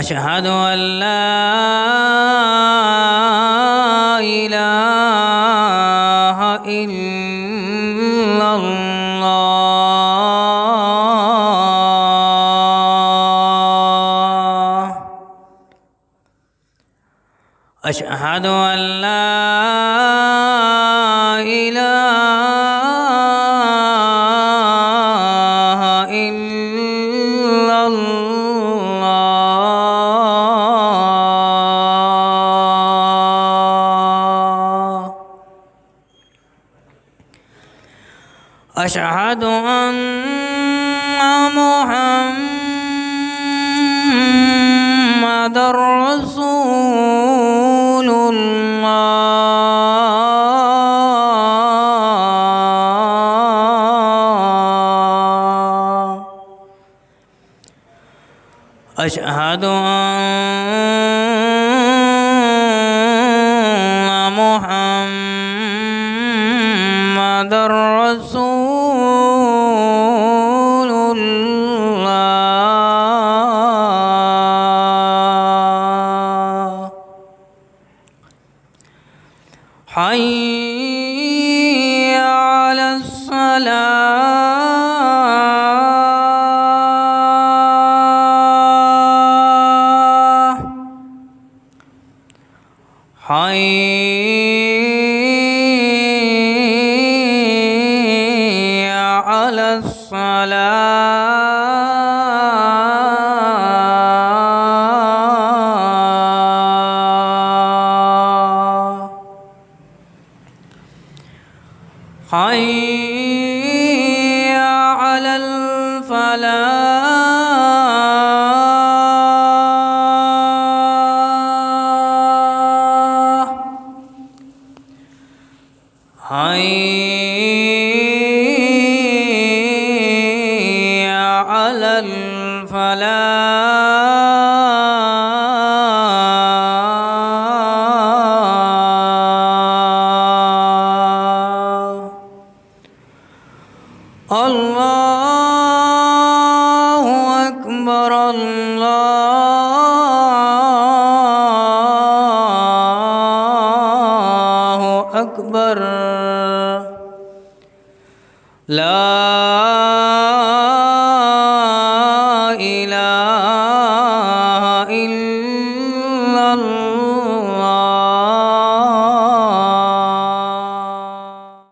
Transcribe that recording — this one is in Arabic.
أشهد أن لا إله إلا الله. أشهد أن لا إله إلا الله. أشهد أن محمدًا رسول الله. أشهد أن محمدًا رسول الله. حي على الصلاة. حي على الصلاة. حي على الفلاح. حي على الفلاح. الله أكبر الله أكبر. لا إله إلا الله.